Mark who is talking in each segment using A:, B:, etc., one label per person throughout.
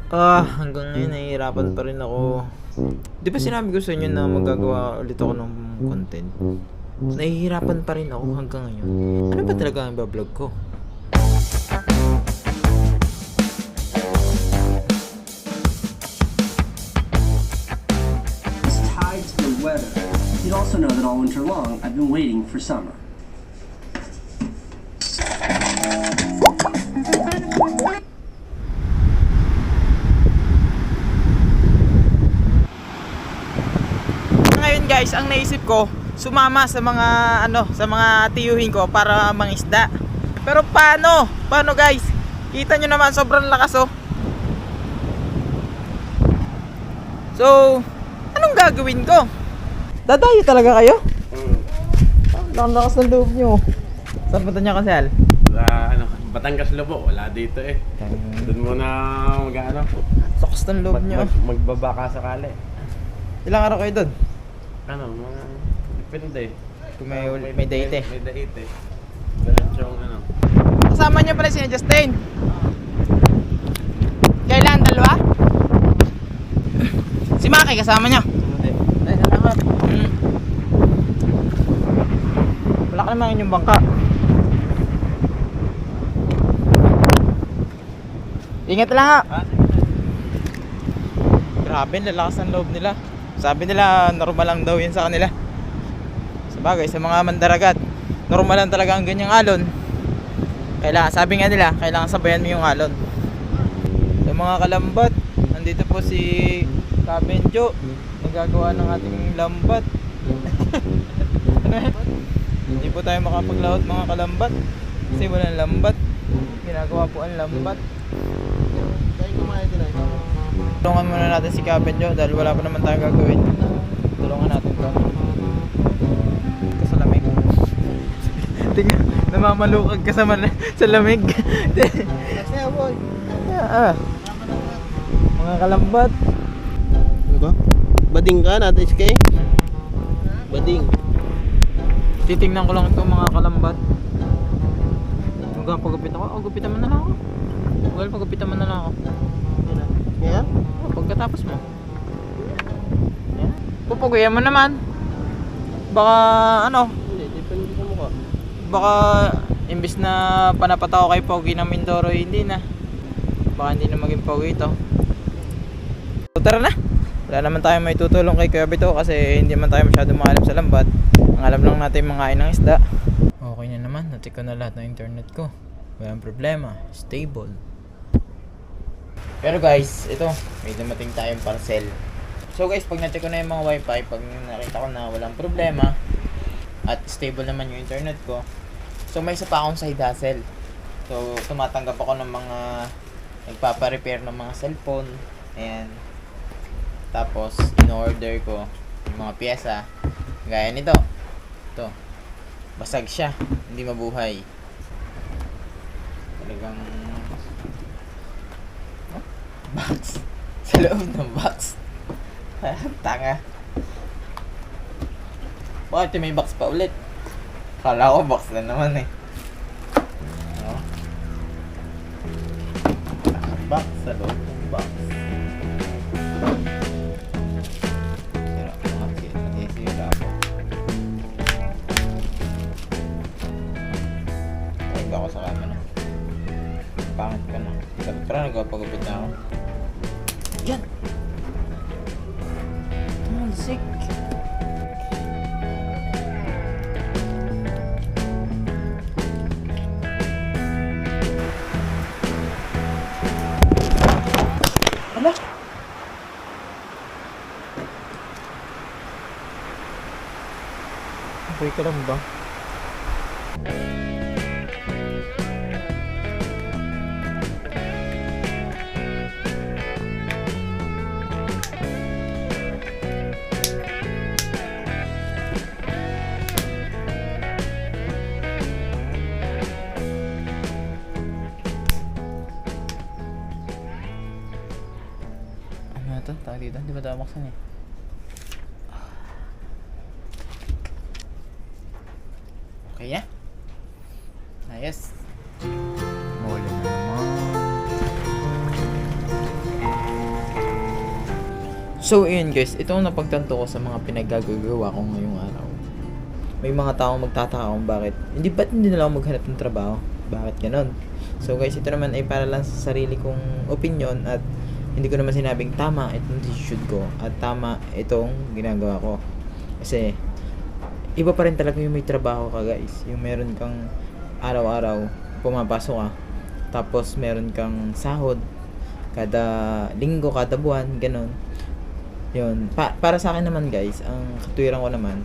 A: Hanggang ngayon nahihirapan pa rin ako. Di ba sinabi ko sa inyo na magagawa ulit ako ng content? Nahihirapan pa rin ako hanggang ngayon. Ano ba talaga ang bablog ko?
B: It's tied to the weather. You'd also know that all winter long, I've been waiting for summer.
A: Ngayon guys, ang naisip ko, sumama sa mga sa mga tiyuhin ko para mangisda. Pero paano? Paano guys? Kita nyo naman sobrang lakas oh. So, anong gagawin ko? Dadayo talaga kayo? Ang lakas ng loob nyo. Saan punta nyo kasal?
C: Batangas Lobo, wala dito eh. Doon muna
A: Lakas ng loob nyo.
C: magbaba ka sakali.
A: Ilang araw kayo doon?
C: Mga depende.
A: Kung may date eh.
C: May date eh. Diretsyong
A: Kasama niyo pala si Justin. Kailan? Dalawa? Si Maki kasama niyo?
C: Ay, salamat.
A: Wala ka naman inyong bangka. Ingat lang ha. Grabe, lalakas ng loob nila. Sabi nila normal lang daw yun sa kanila. Sabagay, sa mga mandaragat normal lang talaga ang ganyang alon. Kailangan, sabi nga nila, kailangan sabayan mo yung alon. Sa mga kalambat, nandito po si Kabenjo, magagawa ng ating lambat. Hindi po tayo makapaglahot mga kalambat kasi walang lambat. Ginagawa po ang lambat. Tulungan muna natin si Kabenjo dahil wala pa naman tayong gagawin. Tulungan natin to. Kasalamig. Tingnan, namamalukag ka sa lamig. Mga kalambat.
D: Ano ba? Bading ka natin, Skay? Bading.
A: Titingnan ko lang itong mga kalambat. Hanggang paggupit ako. Gupitan mo na lang ako. Well, pagupitan mo na lang ako.
D: Kaya?
A: Pagkatapos mo. Yan. Pupuguyan mo naman. Baka
D: Hindi, depende sa mukha.
A: baka imbis na panapataw kay Pogi ng Mindoro, hindi na. Baka hindi na maging Pogi ito. So, tara na. Wala naman tayo may tutulong kay Kuya Bito kasi hindi man tayo masyadong maalam sa lambat. Ang alam lang natin mga ng isda. Okay na naman, natik ko na lahat ng internet ko. Walang problema, stable. Pero guys, ito, may dumating tayong parcel. So guys, pag na-check ko na yung mga wifi, pag nakita ko na walang problema at stable naman yung internet ko, so may isa pa akong side hustle. So tumatanggap ako ng mga nagpapa-repair ng mga cellphone. Ayan. Tapos in-order ko yung mga pyesa gaya nito. Ito. Basag siya, hindi mabuhay. Talagang box. Sa loob ng box. Tanga. Bakit may box pa ulit? Kala ko box na naman eh. No? Box sa loob ng box. Sira ako. Ay, ba ako sa camera? Pangit ka na. Tara, nagpapagupit na ako. Yan! Sick. Ala! Okay ka lang ba? Ito, tawag dito. Hindi ba tayo maksan eh? Okay ya? Ayos. Muli na naman. So, yun guys, ito ang napagtanto ko sa mga pinaggagawa ko ngayong araw. May mga taong magtataka kung bakit, ba't hindi nila ako maghanap ng trabaho? Bakit ganon? So guys, ito naman ay para lang sa sarili kong opinion at hindi ko naman sinabing tama itong decision ko at tama itong ginagawa ko. Kasi, iba pa rin talaga yung may trabaho ka guys. Yung meron kang araw-araw, pumapasok ka, tapos meron kang sahod, kada linggo, kada buwan, ganon. Yun, para sa akin naman guys, ang katuwiran ko naman,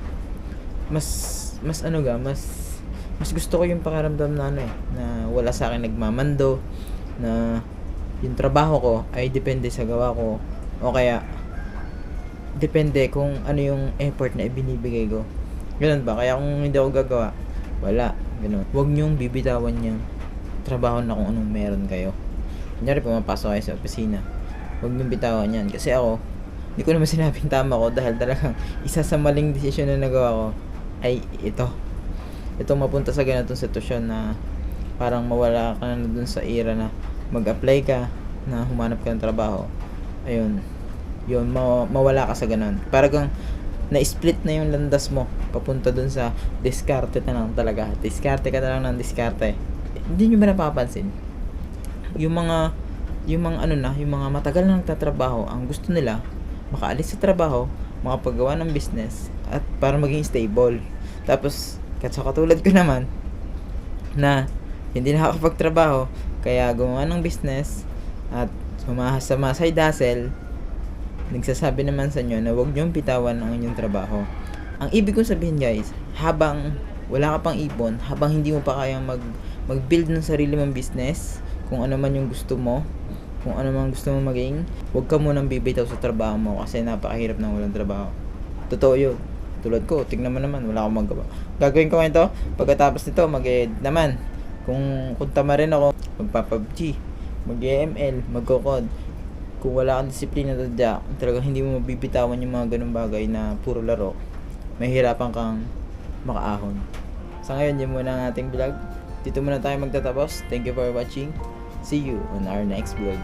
A: mas gusto ko yung pakiramdam na na wala sa akin nagmamando, na yung trabaho ko ay depende sa gawa ko, o kaya depende kung ano yung effort na ibinibigay ko. Ganun ba? Kaya kung hindi ako gagawa, wala. Ganun. Huwag nyong bibitawan yung trabaho na kung anong meron kayo. Kunyari, pumapasok kayo sa opisina, huwag nyong bitawan yan. Kasi ako, hindi ko naman sinabing tama ko dahil talagang isa sa maling desisyon na nagawa ko ay ito. Ito mapunta sa ganitong sitwasyon na parang mawala ka na dun sa era na mag-apply ka, na humanap ka ng trabaho. Ayun. Yun, mawala ka sa ganun. Parang na-split na yung landas mo papunta dun sa diskarte na lang talaga. Diskarte ka na lang ng diskarte. Hindi nyo ba napapansin? Yung mga matagal na nagtatrabaho, ang gusto nila, makaalis sa trabaho, makapagawa ng business, at para maging stable. Tapos, sa katulad ko naman, na hindi nakakapagtrabaho, kaya gumawa ng business, at sumahas sa mga side hustle, nagsasabi naman sa inyo na huwag niyong bitawan ang inyong trabaho. Ang ibig kong sabihin guys, habang wala ka pang ipon, habang hindi mo pa kayang mag-build ng sarili mong business, kung ano man yung gusto mo, kung ano man gusto mo maging, huwag ka munang bibitaw sa trabaho mo kasi napakahirap ng walang trabaho. Totoo yun. Tulad ko, tignan mo naman, wala akong magawa. Gagawin ko ito, pagkatapos nito, mag-edit naman. Kung tama rin ako, magpa-PUBG, mag-ML, magko-code. Kung wala kang disiplina talagang hindi mo mabibitawan yung mga ganung bagay na puro laro, mahihirapan kang makaahon. Sa ngayon, yun muna ang ating vlog. Dito muna tayo magtatapos. Thank you for watching. See you on our next vlog.